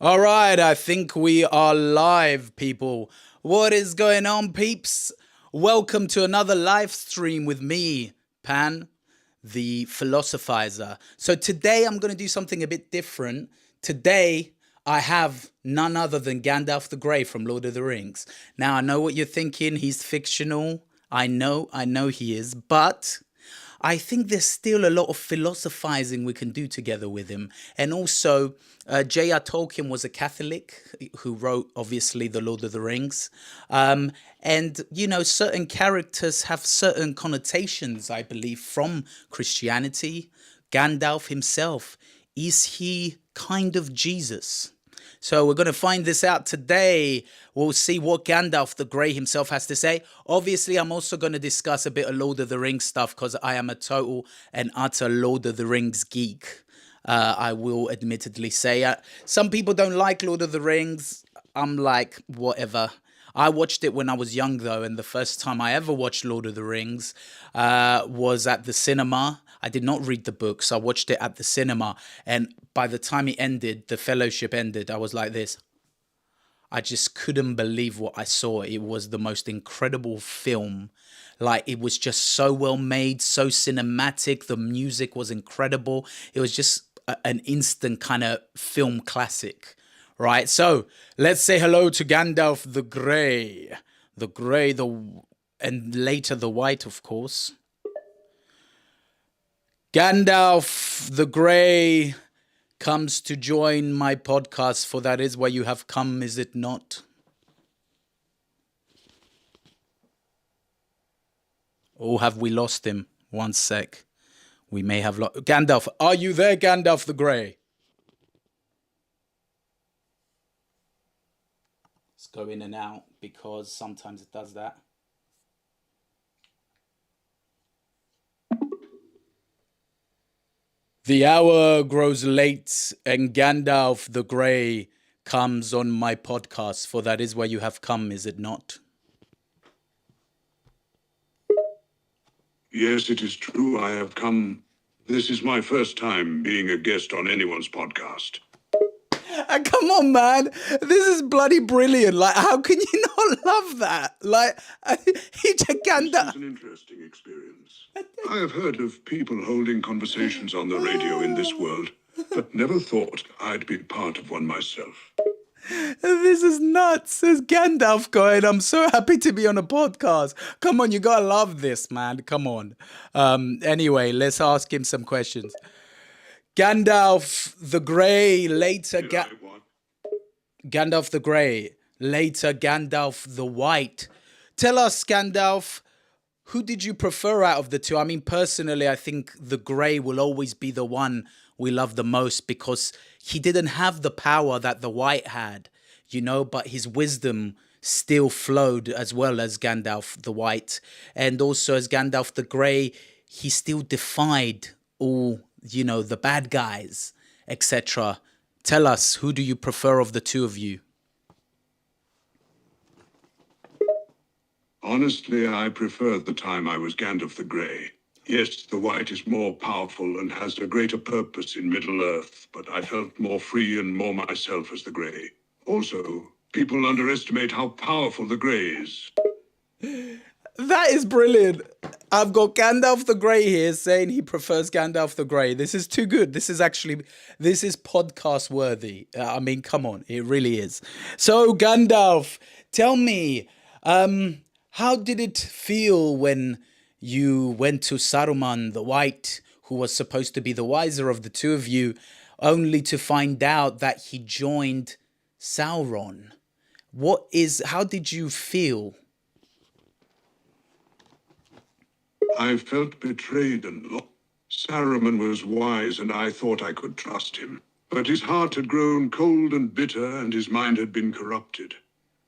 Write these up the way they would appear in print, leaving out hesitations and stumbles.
All right, I think we are live, people. What is going on, peeps? Welcome to another live stream with me, Pan, the philosophizer. So today I'm going to do something a bit different. Today I have none other than Gandalf the Grey from Lord of the Rings. Now I know what you're thinking, he's fictional. I know he is, but I think there's still a lot of philosophizing we can do together with him. And also, JR Tolkien was a Catholic who wrote, obviously, The Lord of the Rings. And, certain characters have certain connotations, I believe, from Christianity. Gandalf himself, is he kind of Jesus? So we're going to find this out today. We'll see what Gandalf the Grey himself has to say. Obviously, I'm also going to discuss a bit of Lord of the Rings stuff because I am a total and utter Lord of the Rings geek. I will admittedly say. Some people don't like Lord of the Rings. I'm like, whatever. I watched it when I was young, though, and the first time I ever watched Lord of the Rings was at the cinema. I did not read the books. I watched it at the cinema, and by the time it ended, the fellowship ended, I was like this. I just couldn't believe what I saw. It was the most incredible film. Like, it was just so well made, so cinematic. The music was incredible. It was just an instant kind of film classic, right? So let's say hello to Gandalf the Grey. The Grey, and later the White, of course. Gandalf the Grey comes to join my podcast, for that is why you have come, is it not? Or have we lost him? One sec. We may have lost... Gandalf, are you there, Gandalf the Grey? Let's go in and out, because sometimes it does that. The hour grows late, and Gandalf the Grey comes on my podcast, for that is where you have come, is it not? Yes, it is true. I have come. This is my first time being a guest on anyone's podcast. Come on, man. This is bloody brilliant. Like, how can you not love that? Like, he just This is an interesting experience. I have heard of people holding conversations on the radio in this world, but never thought I'd be part of one myself. This is nuts. There's Gandalf going, I'm so happy to be on a podcast. Come on, you gotta love this, man. Come on. Anyway, let's ask him some questions. Gandalf the Grey, later Gandalf the Grey, later Gandalf the White. Tell us, Gandalf, who did you prefer out of the two? I mean, personally, I think the Grey will always be the one we love the most because he didn't have the power that the White had, but his wisdom still flowed as well as Gandalf the White. And also as Gandalf the Grey, he still defied all, the bad guys, etc. Tell us, who do you prefer of the two of you? Honestly, I preferred the time I was Gandalf the Grey. Yes, the White is more powerful and has a greater purpose in Middle-earth, but I felt more free and more myself as the Grey. Also, people underestimate how powerful the Grey is. That is brilliant. I've got Gandalf the Grey here saying he prefers Gandalf the Grey. This is too good. This is podcast worthy. I mean, come on. It really is. So, Gandalf, tell me, how did it feel when you went to Saruman the White, who was supposed to be the wiser of the two of you, only to find out that he joined Sauron? How did you feel? I felt betrayed and lost. Saruman was wise and I thought I could trust him. But his heart had grown cold and bitter and his mind had been corrupted.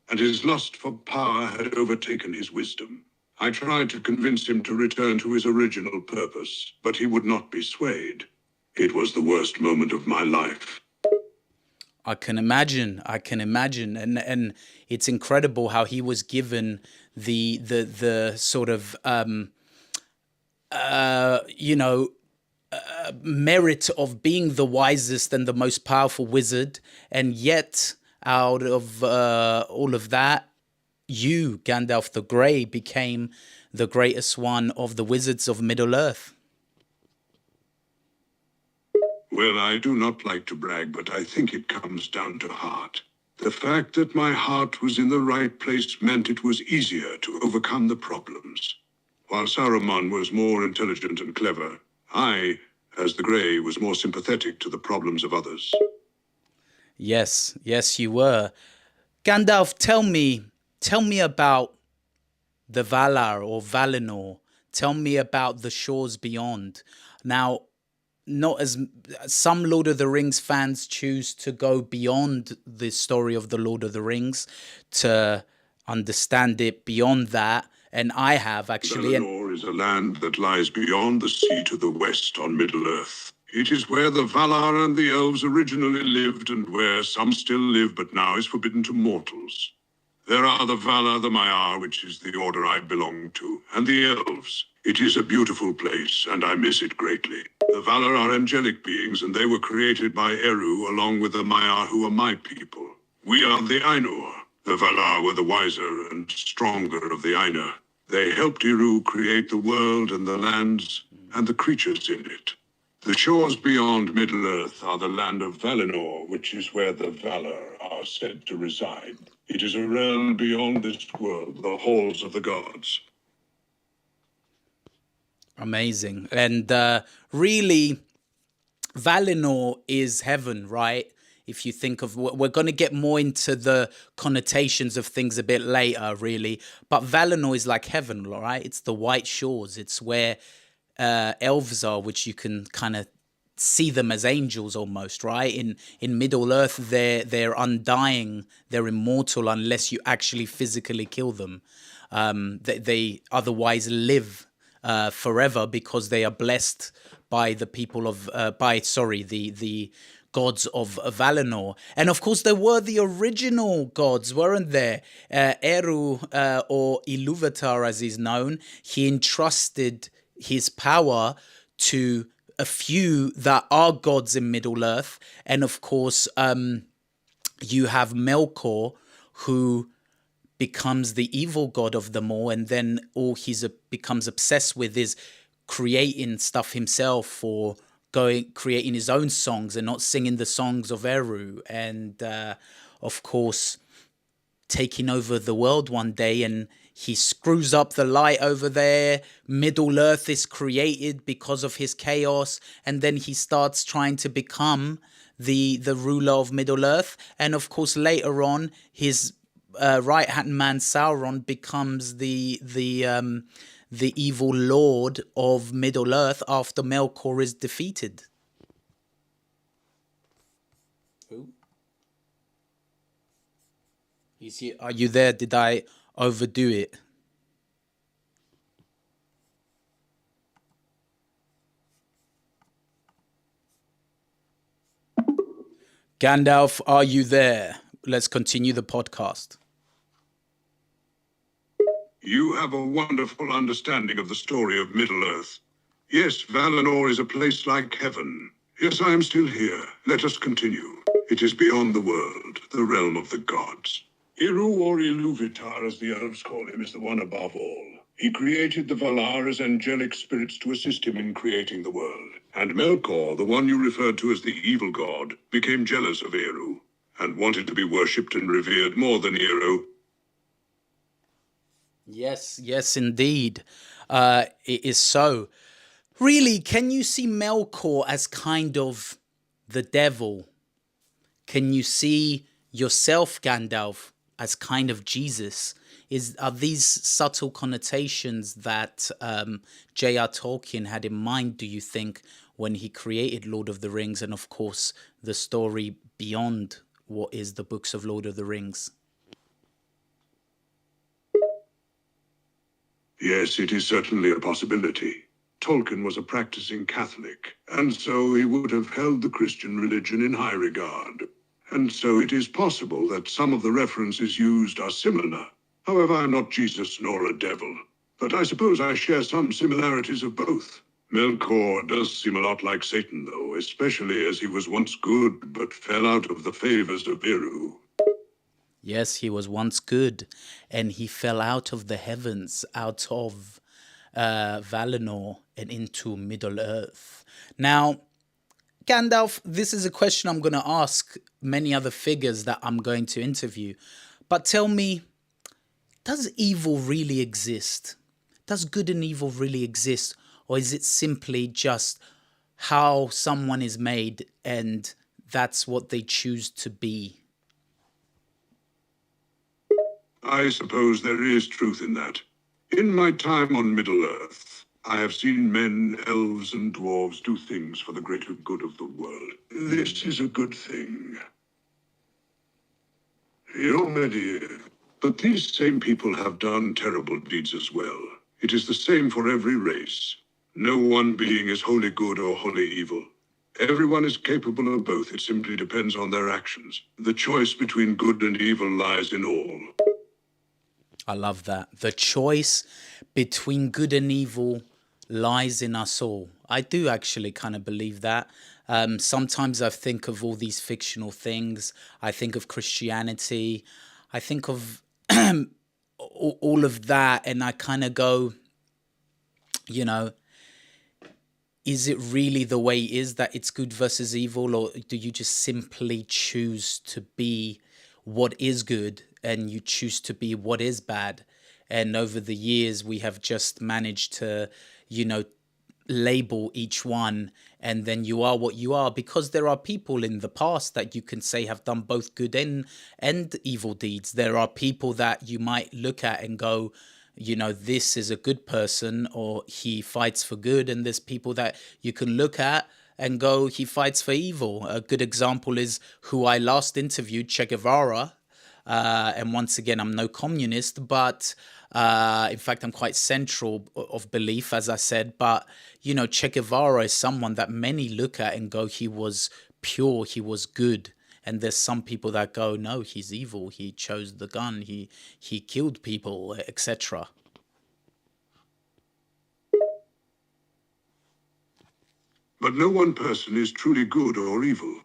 And his lust for power had overtaken his wisdom. I tried to convince him to return to his original purpose, but he would not be swayed. It was the worst moment of my life. I can imagine. And it's incredible how he was given the sort of, merit of being the wisest and the most powerful wizard, and yet out of all of that, you, Gandalf the Grey, became the greatest one of the wizards of Middle Earth. Well, I do not like to brag, but I think it comes down to heart. The fact that my heart was in the right place meant it was easier to overcome the problems. While Saruman was more intelligent and clever, I, as the Grey, was more sympathetic to the problems of others. Yes, yes, you were. Gandalf, tell me about the Valar or Valinor. Tell me about the shores beyond. Now, not as some Lord of the Rings fans choose to go beyond the story of the Lord of the Rings to understand it beyond that, and I have actually. Valinor is a land that lies beyond the sea to the west on Middle-earth. It is where the Valar and the elves originally lived and where some still live but now is forbidden to mortals. There are the Valar, the Maiar, which is the order I belong to, and the elves. It is a beautiful place, and I miss it greatly. The Valar are angelic beings, and they were created by Eru, along with the Maiar, who are my people. We are the Ainur. The Valar were the wiser and stronger of the Ainur. They helped Eru create the world and the lands, and the creatures in it. The shores beyond Middle-earth are the land of Valinor, which is where the Valar are said to reside. It is a realm beyond this world, the halls of the gods. Amazing. And really, Valinor is heaven, right? If you think of, we're going to get more into the connotations of things a bit later, really. But Valinor is like heaven, right? It's the white shores. It's where elves are, which you can kind of see them as angels almost, right? In Middle Earth, they're undying, they're immortal unless you actually physically kill them. They otherwise live forever because they are blessed by the people of the gods of Valinor. And of course there were the original gods, weren't there? Eru, or Ilúvatar as he's known, he entrusted his power to a few that are gods in Middle Earth. And of course you have Melkor, who becomes the evil god of them all, and then all he's becomes obsessed with is creating stuff himself, or creating his own songs and not singing the songs of Eru, and of course taking over the world one day, and he screws up the light over there. Middle Earth is created because of his chaos, and then he starts trying to become the ruler of Middle Earth. And of course later on his right hand man Sauron becomes the evil lord of Middle Earth after Melkor is defeated. Who? Are you there? Did I overdo it? Gandalf, are you there? Let's continue the podcast. You have a wonderful understanding of the story of Middle-earth. Yes, Valinor is a place like heaven. Yes, I am still here. Let us continue. It is beyond the world, the realm of the gods. Eru, or Ilúvatar, as the elves call him, is the one above all. He created the Valar as angelic spirits to assist him in creating the world. And Melkor, the one you referred to as the evil god, became jealous of Eru and wanted to be worshipped and revered more than Eru. Yes, indeed. It is so. Really, can you see Melkor as kind of the devil? Can you see yourself, Gandalf, as kind of Jesus? Are these subtle connotations that JR Tolkien had in mind, do you think, when he created Lord of the Rings, and of course the story beyond what is the books of Lord of the Rings? Yes, it is certainly a possibility. Tolkien was a practicing Catholic, and so he would have held the Christian religion in high regard. And so it is possible that some of the references used are similar. However, I'm not Jesus nor a devil, but I suppose I share some similarities of both. Melkor does seem a lot like Satan, though, especially as he was once good but fell out of the favors of Eru. Yes, he was once good, and he fell out of the heavens, out of Valinor, and into Middle Earth. Now, Gandalf, this is a question I'm going to ask many other figures that I'm going to interview. But tell me, does evil really exist? Does good and evil really exist? Or is it simply just how someone is made and that's what they choose to be? I suppose there is truth in that. In my time on Middle-earth, I have seen men, elves, and dwarves do things for the greater good of the world. This is a good thing. Yomedi. But these same people have done terrible deeds as well. It is the same for every race. No one being is wholly good or wholly evil. Everyone is capable of both. It simply depends on their actions. The choice between good and evil lies in all. I love that. The choice between good and evil lies in us all. I do actually kind of believe that. Sometimes I think of all these fictional things. I think of Christianity. I think of all of that, and I kind of go, you know, is it really the way it is that it's good versus evil, or do you just simply choose to be what is good and you choose to be what is bad? And over the years, we have just managed to, you know, label each one, and then you are what you are, because there are people in the past that you can say have done both good and evil deeds. There are people that you might look at and go, you know, this is a good person, or he fights for good. And there's people that you can look at and go, he fights for evil. A good example is who I last interviewed, Che Guevara. And once again, I'm no communist, but in fact, I'm quite central of belief, as I said. But, you know, Che Guevara is someone that many look at and go, he was pure, he was good. And there's some people that go, no, he's evil, he chose the gun, he killed people, etc. But no one person is truly good or evil.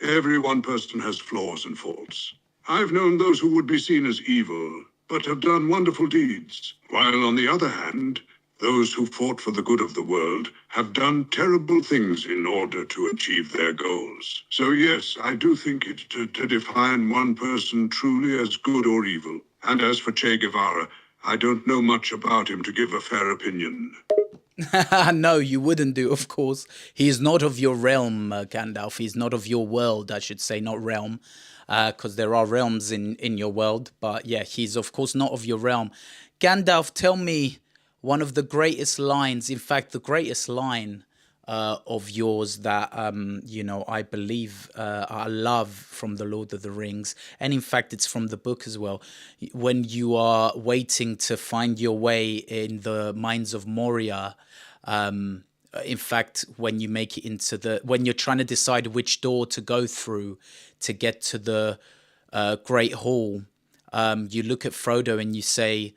Every one person has flaws and faults. I've known those who would be seen as evil, but have done wonderful deeds, while on the other hand, those who fought for the good of the world have done terrible things in order to achieve their goals. So yes, I do think it's to define one person truly as good or evil. And as for Che Guevara, I don't know much about him to give a fair opinion. No, you wouldn't do, of course. He is not of your realm, Gandalf. He's not of your world, I should say, not realm, because there are realms in your world. But yeah, he's of course not of your realm. Gandalf, tell me one of the greatest lines, in fact, the greatest line of yours that you know, I believe I love from the Lord of the Rings, and in fact it's from the book as well. When you are waiting to find your way in the mines of Moria, in fact, when you make it into when you're trying to decide which door to go through to get to the Great Hall, you look at Frodo and you say,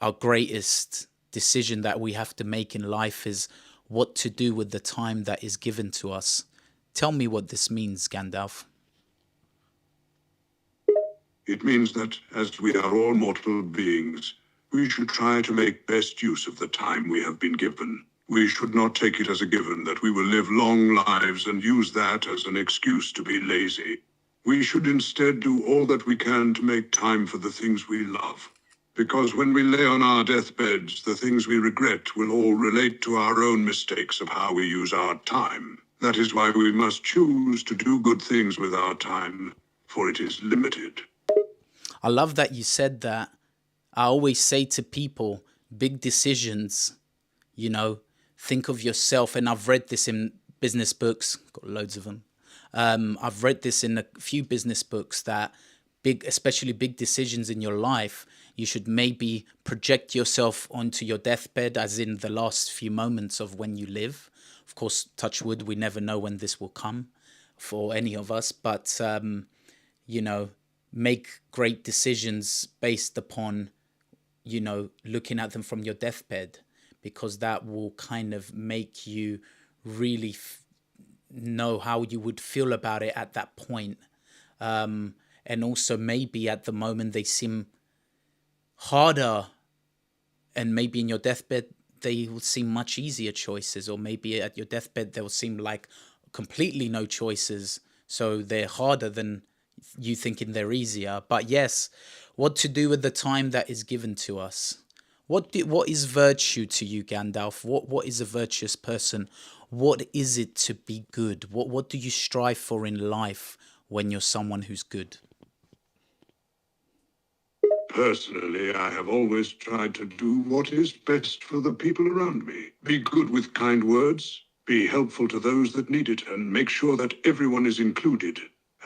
our greatest decision that we have to make in life is what to do with the time that is given to us. Tell me what this means, Gandalf. It means that, as we are all mortal beings, we should try to make best use of the time we have been given. We should not take it as a given that we will live long lives and use that as an excuse to be lazy. We should instead do all that we can to make time for the things we love. Because when we lay on our deathbeds, the things we regret will all relate to our own mistakes of how we use our time. That is why we must choose to do good things with our time, for it is limited. I love that you said that. I always say to people, big decisions, you know, think of yourself. And I've read this in business books, got loads of them. I've read this in a few business books that especially big decisions in your life, you should maybe project yourself onto your deathbed, as in the last few moments of when you live. Of course, touch wood, we never know when this will come for any of us, but, you know, make great decisions based upon, you know, looking at them from your deathbed. because that will kind of make you really know how you would feel about it at that point. And also maybe at the moment they seem harder, and maybe in your deathbed they will seem much easier choices, or maybe at your deathbed they'll seem like completely no choices, so they're harder than you thinking they're easier. But yes, what to do with the time that is given to us? What is virtue to you, Gandalf? What is a virtuous person? What is it to be good? What do you strive for in life when you're someone who's good? Personally, I have always tried to do what is best for the people around me. Be good with kind words, be helpful to those that need it, and make sure that everyone is included.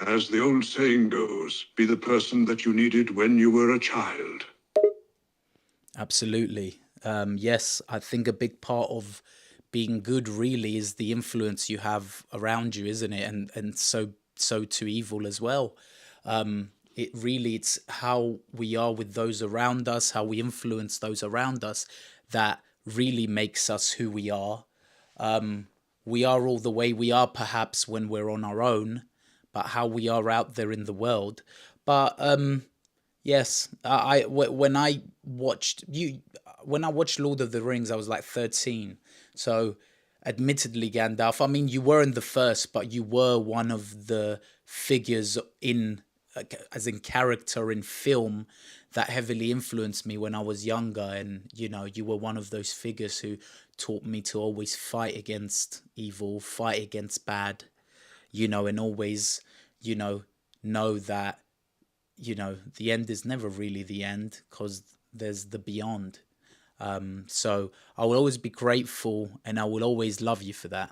As the old saying goes, be the person that you needed when you were a child. Absolutely. Yes, I think a big part of being good really is the influence you have around you, isn't it? And so to evil as well. It's how we are with those around us, how we influence those around us, that really makes us who we are. We are all the way we are perhaps when we're on our own, but how we are out there in the world. But yes, when I watched Lord of the Rings, I was like 13. So, admittedly, Gandalf, I mean, you weren't the first, but you were one of the figures in, as in character in film, that heavily influenced me when I was younger. And you were one of those figures who taught me to always fight against evil, fight against bad, and always, know that the end is never really the end, because there's the beyond. So I will always be grateful, and I will always love you for that.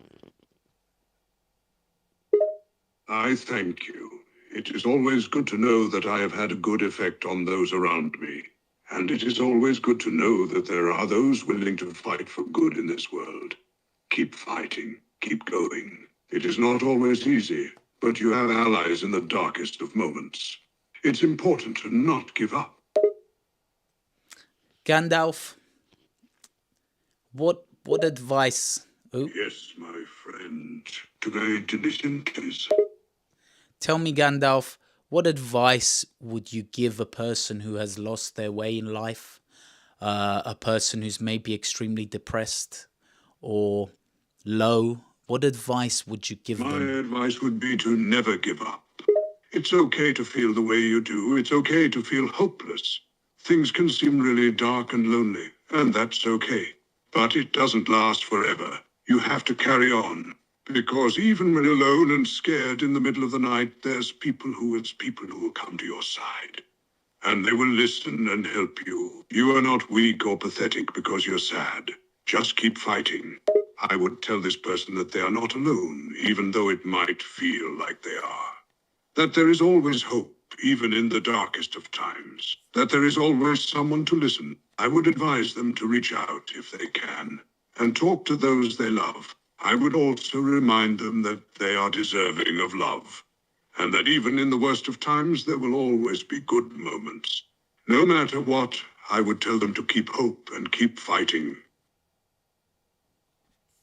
I thank you. It is always good to know that I have had a good effect on those around me. And it is always good to know that there are those willing to fight for good in this world. Keep fighting. Keep going. It is not always easy, but you have allies in the darkest of moments. It's important to not give up. Gandalf, what advice? Oh, Yes, my friend. Today, delicious is. tell me, Gandalf, what advice would you give a person who has lost their way in life? A person who's maybe extremely depressed or low. What advice would you give My them? advice would be to never give up. It's okay to feel the way you do. It's okay to feel hopeless. Things can seem really dark and lonely, and that's okay. But it doesn't last forever. You have to carry on. Because even when alone and scared in the middle of the night, there's people who will come to your side. And they will listen and help you. You are not weak or pathetic because you're sad. Just keep fighting. I would tell this person that they are not alone, even though it might feel like they are. That there is always hope, even in the darkest of times. That there is always someone to listen. I would advise them to reach out if they can, and talk to those they love. I would also remind them that they are deserving of love, and that even in the worst of times, there will always be good moments. No matter what, I would tell them to keep hope and keep fighting.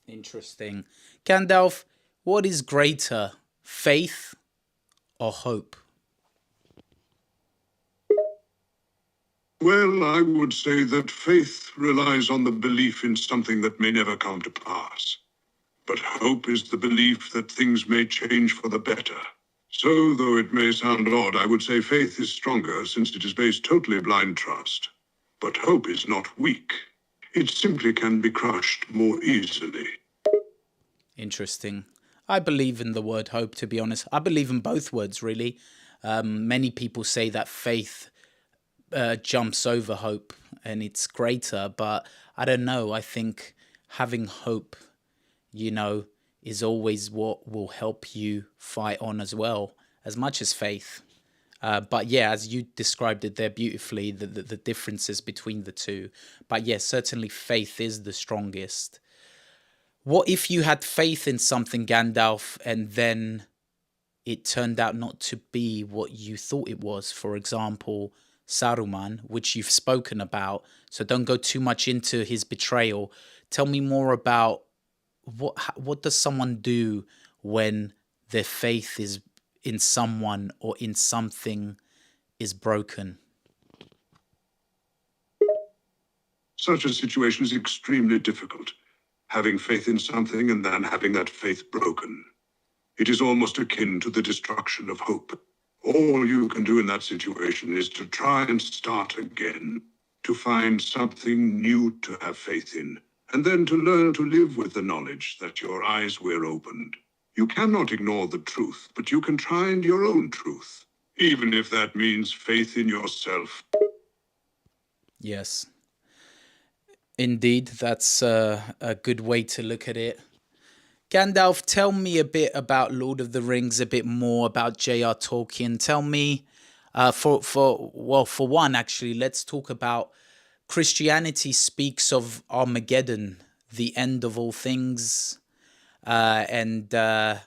Interesting. Gandalf, what is greater, faith or hope? Well, I would say that faith relies on the belief in something that may never come to pass. But hope is the belief that things may change for the better. So, though it may sound odd, I would say faith is stronger since it is based totally blind trust. But hope is not weak. It simply can be crushed more easily. Interesting. I believe in the word hope, to be honest. I believe in both words, really. Many people say that faith jumps over hope and it's greater, but I don't know. I think having hope, is always what will help you fight on as well, as much as faith. But yeah, as you described it there beautifully, the differences between the two. But yes, certainly faith is the strongest. What if you had faith in something, Gandalf, and then it turned out not to be what you thought it was? For example, Saruman, which you've spoken about. So don't go too much into his betrayal. Tell me more about what does someone do when their faith is in someone or in something is broken? Such a situation is extremely difficult. Having faith in something and then having that faith broken. It is almost akin to the destruction of hope. All you can do in that situation is to try and start again, to find something new to have faith in, and then to learn to live with the knowledge that your eyes were opened. You cannot ignore the truth, but you can find your own truth, even if that means faith in yourself. Yes, indeed, that's a good way to look at it. Gandalf, tell me a bit about Lord of the Rings, a bit more about JR Tolkien. Tell me, for one, actually, let's talk about Christianity speaks of Armageddon, the end of all things, and J.R.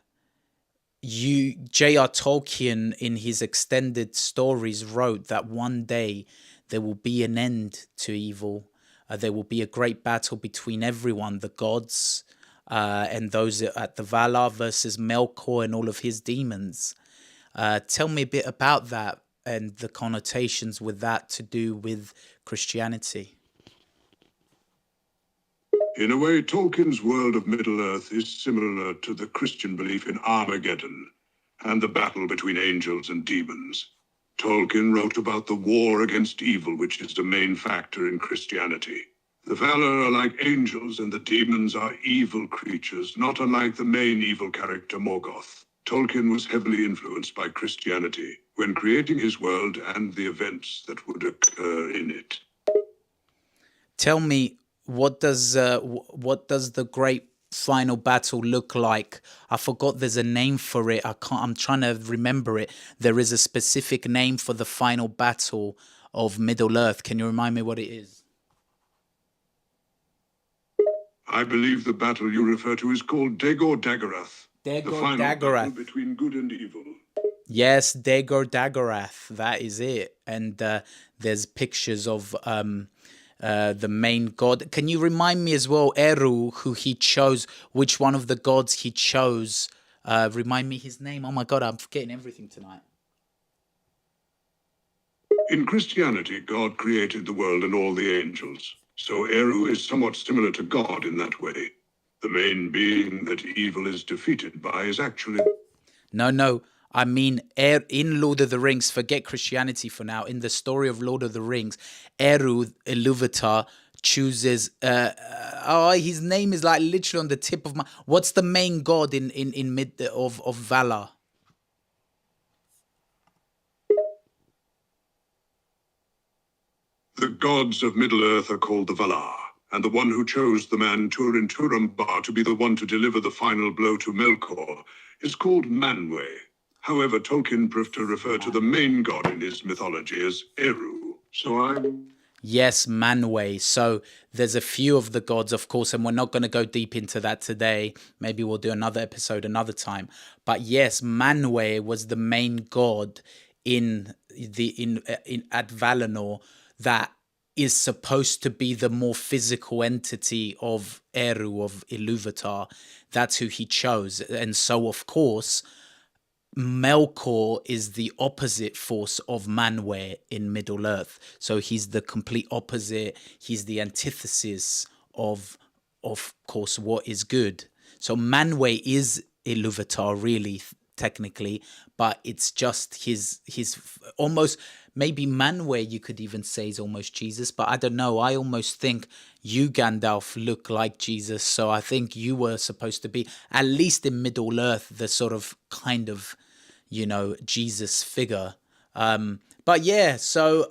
Tolkien in his extended stories wrote that one day there will be an end to evil. There will be a great battle between everyone, the gods and those at the Valar versus Melkor and all of his demons. Tell me a bit about that and the connotations with that to do with Christianity. In a way, Tolkien's world of Middle-earth is similar to the Christian belief in Armageddon and the battle between angels and demons. Tolkien wrote about the war against evil, which is the main factor in Christianity. The Valar are like angels and the demons are evil creatures, not unlike the main evil character Morgoth. Tolkien was heavily influenced by Christianity when creating his world and the events that would occur in it. Tell me, what does the great final battle look like? I forgot there's a name for it. I'm trying to remember it. There is a specific name for the final battle of Middle Earth. Can you remind me what it is? I believe the battle you refer to is called Dagor Daggorath. The final battle between good and evil. Yes, Dagor Daggorath. That is it. And there's pictures of the main god. Can you remind me as well, Eru, who he chose, which one of the gods he chose? Remind me his name. Oh my God, I'm forgetting everything tonight. In Christianity, God created the world and all the angels. So Eru is somewhat similar to God in that way. The main being that evil is defeated by is actually... No. I mean, in Lord of the Rings, forget Christianity for now. In the story of Lord of the Rings, Eru Ilúvatar chooses. His name is like literally on the tip of my. What's the main god in mid of Valar? The gods of Middle-earth are called the Valar, and the one who chose the man Turin Turambar to be the one to deliver the final blow to Melkor is called Manwë. However, Tolkien preferred to refer to the main god in his mythology as Eru. Yes, Manwë. So there's a few of the gods, of course, and we're not going to go deep into that today. Maybe we'll do another episode another time. But yes, Manwë was the main god in at Valinor that is supposed to be the more physical entity of Eru, of Ilúvatar. That's who he chose. And so, of course, Melkor is the opposite force of Manwë in Middle Earth. So he's the complete opposite. He's the antithesis of course, what is good. So Manwë is Ilúvatar, really, technically, but it's just his almost, maybe Manwë you could even say is almost Jesus, but I don't know. I almost think you, Gandalf, look like Jesus, so I think you were supposed to be, at least in Middle Earth, the sort of kind of, Jesus figure. But yeah, so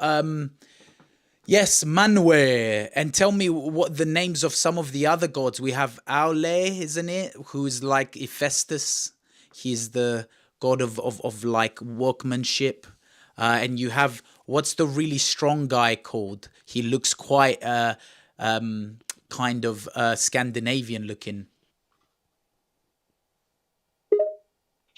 yes, Manwë. And tell me what the names of some of the other gods. We have Aule, isn't it? Who's like Hephaestus. He's the god of like workmanship. And you have, what's the really strong guy called? He looks quite kind of Scandinavian looking.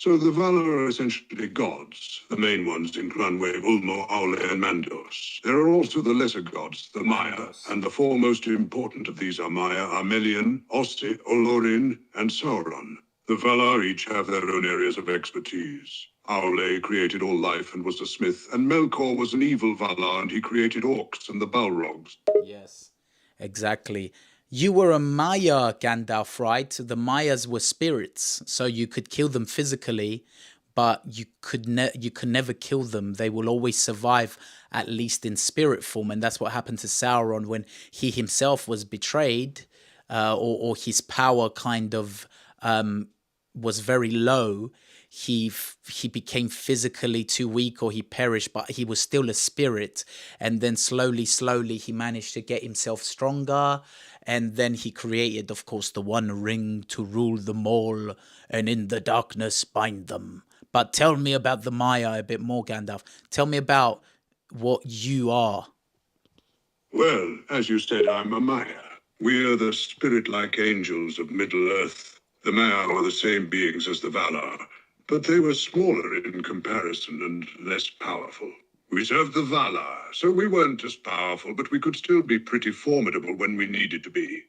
So the Valar are essentially gods, the main ones in Clonwave, Ulmo, Aule, and Mandos. There are also the lesser gods, the Maya, Mandos. and the four most important of these are Maya are Melian, Osti, Olorin, and Sauron. The Valar each have their own areas of expertise. Aule created all life and was a smith, and Melkor was an evil Valar and he created orcs and the Balrogs. Yes, exactly. You were a Maya, Gandalf, right? The Mayas were spirits, so you could kill them physically, but you could never kill them. They will always survive, at least in spirit form, and that's what happened to Sauron when he himself was betrayed, or his power kind of was very low. He became physically too weak, or he perished, but he was still a spirit. And then slowly he managed to get himself stronger, and then he created, of course, the One Ring to rule them all, and in the darkness bind them. But tell me about the Maya a bit more, Gandalf. Tell me about what you are. Well, as you said, I'm a Maya. We are the spirit-like angels of Middle-earth. The Maya were the same beings as the Valar, but they were smaller in comparison and less powerful. We served the Valar, so we weren't as powerful, but we could still be pretty formidable when we needed to be.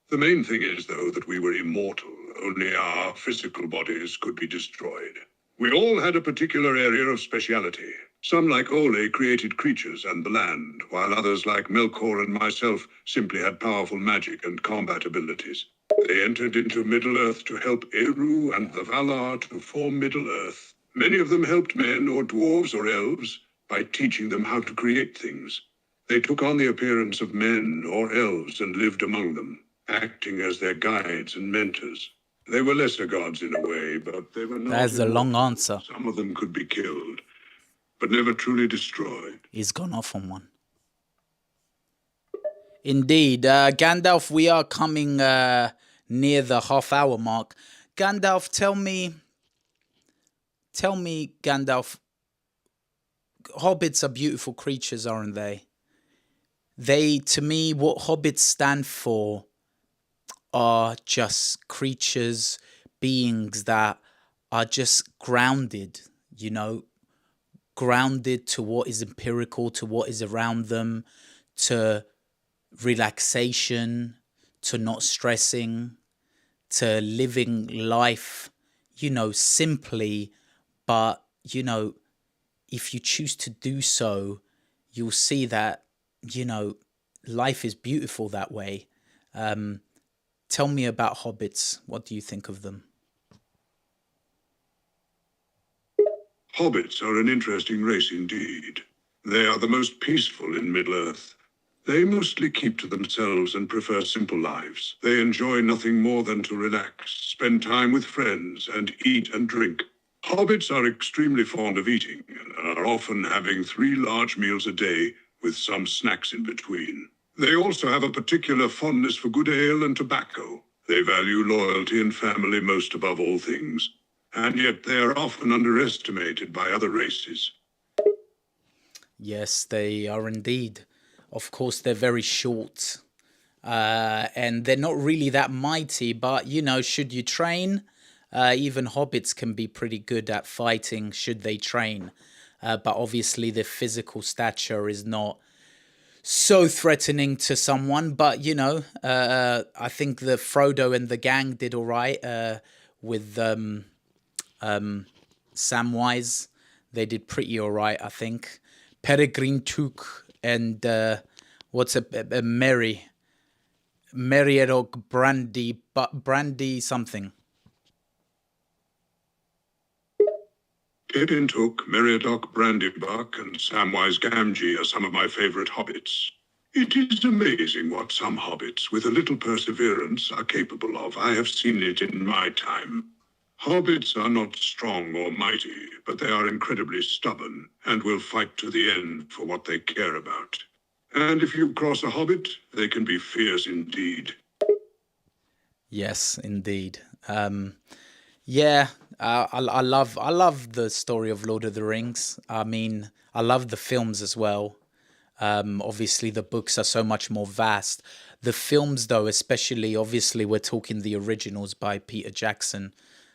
The main thing is, though, that we were immortal. Only our physical bodies could be destroyed. We all had a particular area of speciality. Some, like Ole, created creatures and the land, while others, like Melkor and myself, simply had powerful magic and combat abilities. They entered into Middle-earth to help Eru and the Valar to form Middle-earth. Many of them helped men or dwarves or elves by teaching them how to create things. They took on the appearance of men or elves and lived among them, acting as their guides and mentors. They were lesser gods in a way, but they were not That's a long immortal. answer. Some of them could be killed, but never truly destroyed. He's gone off on one. Indeed. Gandalf, we are coming near the half-hour mark. Gandalf, tell me, Gandalf, hobbits are beautiful creatures, aren't they? To me, what hobbits stand for are just creatures, beings that are just grounded, grounded to what is empirical, to what is around them, to relaxation, to not stressing, to living life, simply. But, if you choose to do so, you'll see that, life is beautiful that way. Tell me about hobbits. What do you think of them? Hobbits are an interesting race indeed. They are the most peaceful in Middle-earth. They mostly keep to themselves and prefer simple lives. They enjoy nothing more than to relax, spend time with friends, and eat and drink. Hobbits are extremely fond of eating and are often having 3 large meals a day with some snacks in between. They also have a particular fondness for good ale and tobacco. They value loyalty and family most above all things. And yet they are often underestimated by other races. Yes, they are indeed. Of course, they're very short, and they're not really that mighty, but, should you train, even hobbits can be pretty good at fighting should they train. But obviously, their physical stature is not so threatening to someone. But, I think the Frodo and the gang did all right with Samwise. They did pretty all right, I think. Peregrine Took and what's a Meriadoc Brandy something. Pippin Took, Meriadoc Brandybuck, and Samwise Gamgee are some of my favorite hobbits. It is amazing what some hobbits with a little perseverance are capable of. I have seen it in my time. Hobbits are not strong or mighty, but they are incredibly stubborn and will fight to the end for what they care about. And if you cross a hobbit, they can be fierce indeed. Yes, indeed. Yeah, I love the story of Lord of the Rings. I mean, I love the films as well. Obviously, the books are so much more vast. The films, though, especially, obviously, we're talking the originals by Peter Jackson.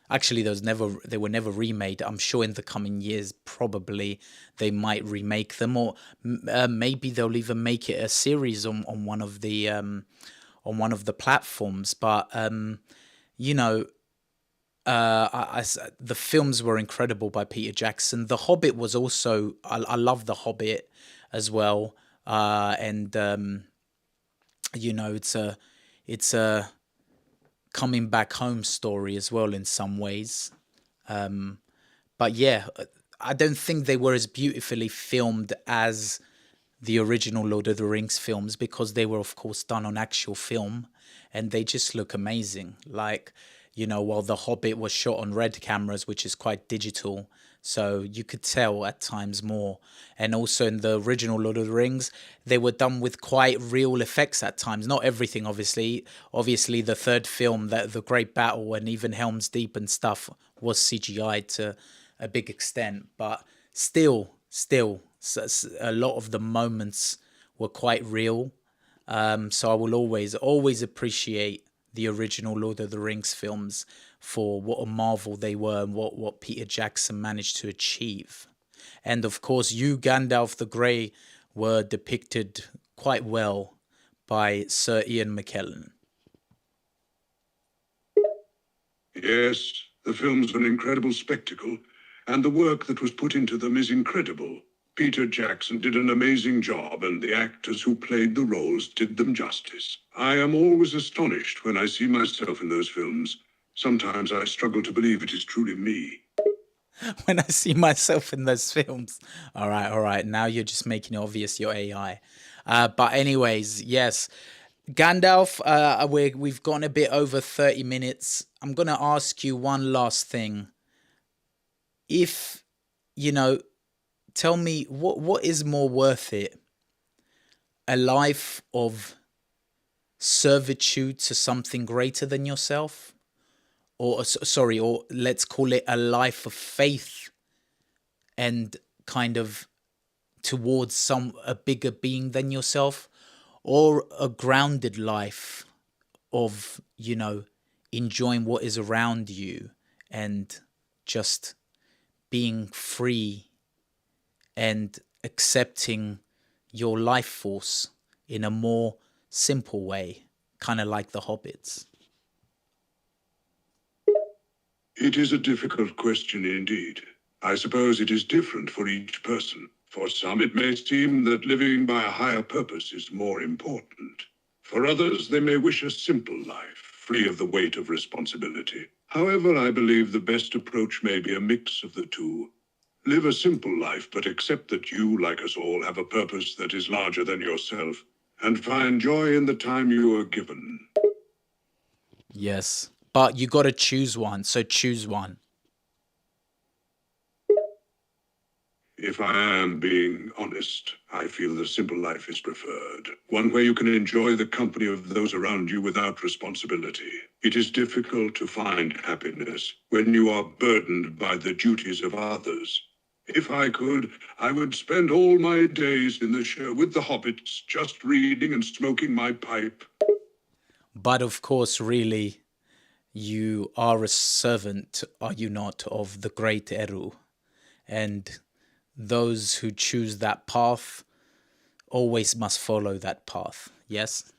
Actually, they were never remade. I'm sure in the coming years, probably they might remake them, or maybe they'll even make it a series on one of the platforms. But you know, the films were incredible by Peter Jackson. The Hobbit was also, I love The Hobbit as well, and it's a coming back home story as well in some ways. But yeah, I don't think they were as beautifully filmed as the original Lord of the Rings films, because they were, of course, done on actual film, and they just look amazing. Like, while The Hobbit was shot on red cameras, which is quite digital, so you could tell at times more. And also in the original Lord of the Rings, they were done with quite real effects at times. Not everything, obviously. Obviously, the third film, that the Great Battle and even Helm's Deep and stuff, was CGI to a big extent, but still, a lot of the moments were quite real. So I will always appreciate the original Lord of the Rings films for what a marvel they were, and what Peter Jackson managed to achieve. And of course, you, Gandalf the Grey, were depicted quite well by Sir Ian McKellen. Yes, the films are an incredible spectacle, and the work that was put into them is incredible. Peter Jackson did an amazing job, and the actors who played the roles did them justice. I am always astonished when I see myself in those films. Sometimes I struggle to believe it is truly me. When I see myself in those films. All right. Now you're just making it obvious you're AI. But anyways, yes, Gandalf. We've gone a bit over 30 minutes. I'm gonna ask you one last thing. If you know, tell me what is more worth it: a life of servitude to something greater than yourself, or sorry, or let's call it a life of faith and kind of towards a bigger being than yourself, or a grounded life of enjoying what is around you and just being free and accepting your life force in a more simple way, kind of like the hobbits. It is a difficult question indeed. I suppose it is different for each person. For some, it may seem that living by a higher purpose is more important. For others, they may wish a simple life, free of the weight of responsibility. However, I believe the best approach may be a mix of the two. Live a simple life, but accept that you, like us all, have a purpose that is larger than yourself, and find joy in the time you are given. Yes, but you got to choose one, so choose one. If I am being honest, I feel the simple life is preferred. One where you can enjoy the company of those around you without responsibility. It is difficult to find happiness when you are burdened by the duties of others. If I could, I would spend all my days in the show with the hobbits, just reading and smoking my pipe. But of course, really, you are a servant, are you not, of the great Eru? And those who choose that path always must follow that path. Yes?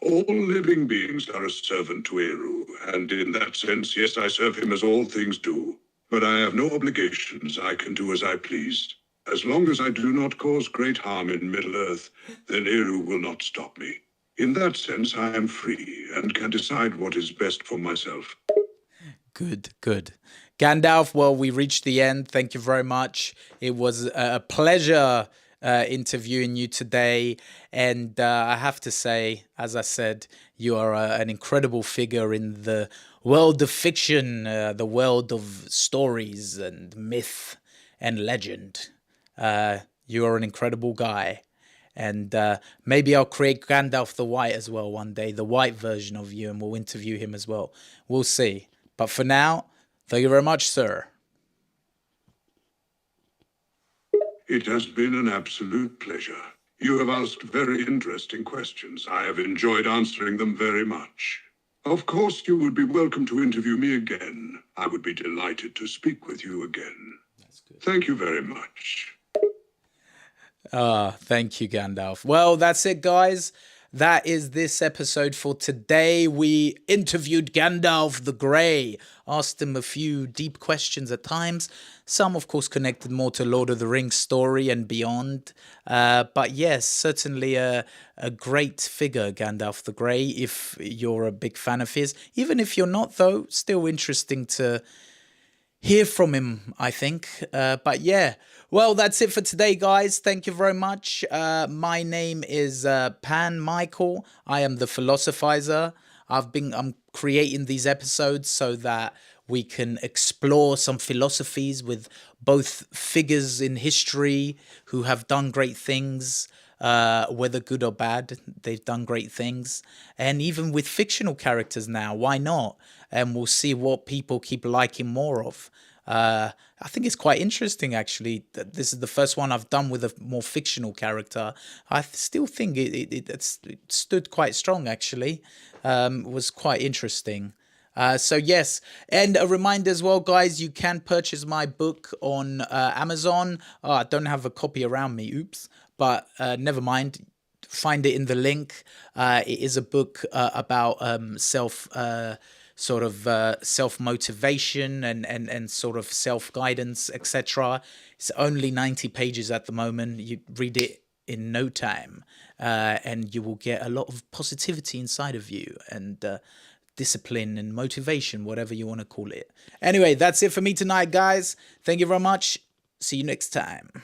All living beings are a servant to Eru, and in that sense, yes, I serve him as all things do. But I have no obligations. I can do as I please. As long as I do not cause great harm in Middle-earth, then Eru will not stop me. In that sense, I am free and can decide what is best for myself. Good, good. Gandalf, well, we reached the end. Thank you very much. It was a pleasure interviewing you today. And I have to say, as I said, you are an incredible figure in the world of fiction, the world of stories and myth and legend. You are an incredible guy. And maybe I'll create Gandalf the White as well one day, the white version of you, and we'll interview him as well. We'll see. But for now, thank you very much, sir. It has been an absolute pleasure. You have asked very interesting questions. I have enjoyed answering them very much. Of course, you would be welcome to interview me again. I would be delighted to speak with you again. That's good. Thank you very much. Thank you, Gandalf. Well, that's it, guys. That is this episode for today. We interviewed Gandalf the Grey, asked him a few deep questions at times. Some, of course, connected more to Lord of the Rings story and beyond. But yes, certainly a great figure, Gandalf the Grey, if you're a big fan of his. Even if you're not, though, still interesting to hear from him, I think. But yeah, well, that's it for today, guys. Thank you very much. My name is Pan Michael. I am the philosophizer. I'm creating these episodes so that we can explore some philosophies with both figures in history who have done great things, whether good or bad, they've done great things. And even with fictional characters now, why not? And we'll see what people keep liking more of. I think it's quite interesting, actually, that this is the first one I've done with a more fictional character. I still think it stood quite strong, actually. It was quite interesting. So yes, and a reminder as well, guys, you can purchase my book on Amazon. I don't have a copy around me, oops, but never mind. Find it in the link. It is a book about self motivation and sort of self guidance, etc. It's only 90 pages at the moment. You read it in no time, and you will get a lot of positivity inside of you and discipline and motivation, whatever you want to call it. Anyway, that's it for me tonight, guys. Thank you very much. See you next time.